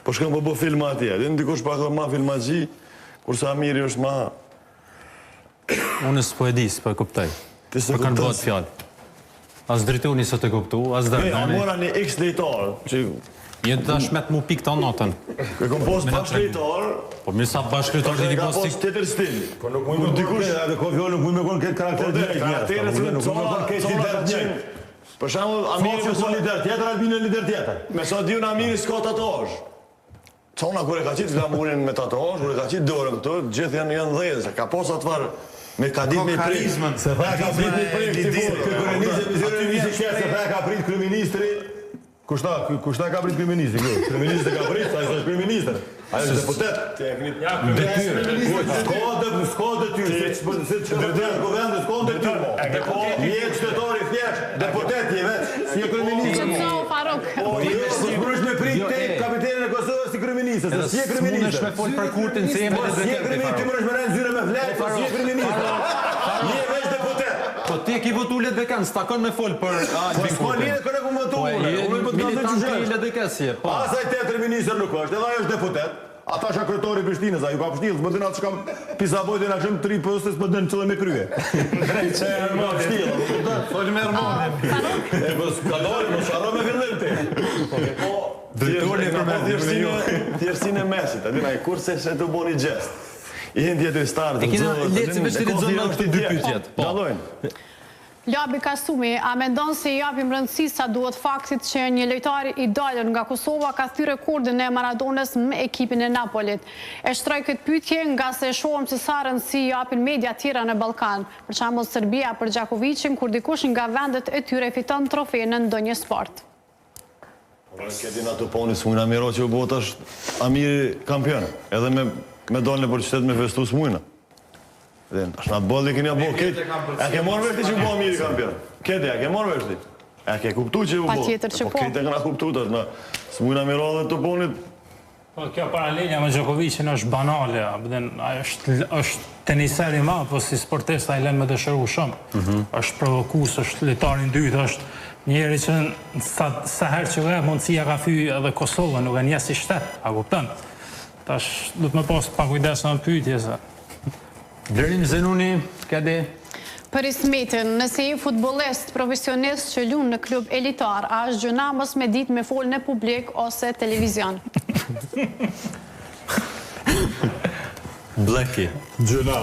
Po shkëm po filma atje. Dhe ndikush pak ma filmagji, kurse Amiri është ma... Unë s'po e di, s'po e kuptoj. Për kanë bëhet fjallë. As drejtoni së të kuptu, as dërnoni. Mora një X drejtar, që... Jetë të shmet mu pik të anotën. E kom post bashkëritar... Po mirë sa bashkëritar të ki post... Ka tjetër stil. Po nuk mujme dikush... Nuk mujme konë këtë karakteristik njërë. Nuk mujme konë këtë lider njërë. Për shambull, Amiri... Fosë konë lider tjetër, Albine lider tjetër. Me sa diun Amiri s'ka tatuazh. Cona kur e ka qitë flamurin me tatuazh, kur e ka qitë dorën këtu, gjithë janë dhezë. Ka posë atëfar me ka ditë me prit. Se tha ka prit me prit. Se tha ka prit kryeministri. Kushta ka prit kryeministri? Kryeministri ka prit, sa është kryeministër. Ajo është deputet. S'ka detyrë. Se që dërdenë kuvendë, s'ka detyrë. Një qytetari thjesht, deputet je veç, si e kryeministër. Së shpërush me prit te kapitenin e Kosovës si kryeministër, se si e kryeministër. Së me folë për kurtin se jemi dhe Si e kryeministër, ti mërësh me rejnë zyre me fletë, si e kryeministër. Je veç deputet. Po ti ki votu le dhekan, s'ta kon me folë për Albin Kurtin. Po s'ko një këne ku më votu une. Militant të i le dhekesje. Asaj tjetër minister nuk është, edhe ajo është deputet. Ata është kretori Prishtinës, a ju ka pështilë, më dina që kam pisavojt e në qëmë 3 pëstës, më dënë qëllë me krye. Që e në më pështilë, folë me rëmonim. E për s'kadori, më sharo me fillim ti. Thjersin e mesit, adina, kur se të bo një gjest. I hinë tjetër i starë, e kina letë si vështiri të zonë në këti dy pytjet. Dalojnë. Ljabi Kasumi, a mendon se i japim rëndësi sa duhet faktit që një lojtari i dalën nga Kosova ka thyrë rekordin e Maradonës me ekipin e Napolit? E shtroj këtë pyetje nga se shohëm se sa rëndësi i japin media tjera në Ballkan, për shembull Serbia për Gjakovicin, kur dikush nga vendet e tyre fiton trofe në ndonjë sport. Këti nga të poni s'mujna miro që u bot është Amiri kampion, edhe me dalën e për qytet me festu s'mujna. Ashtë nga bëllë i kënja bo, këtë, e ke morë vërti që u bo Amiri kampion? Këtë, e ke morë vërti? E ke kuptu që u bo? Pa tjetër që po. Këtë e këna kuptu të është, s'mujna miro dhe të ponit. Po, kjo paralelja me Gjakovicin është banale, është teniseri ma, po si sportist a i len me dëshëru shumë. është provokus, është letarin dytë, është njeri që sa herë që dhe mundësia ka fyë edhe Kosovë, nuk e një si shtetë, a kuptën. Tash, du të me posë pa kujdesë në pyjtje se. Blerim Zenuni, këdi? Për Ismetin, nëse i futbolist profesionist që lunë në klub elitar, a është gjëna mos me ditë me folë në publik ose televizion? Bleki. Gjëna.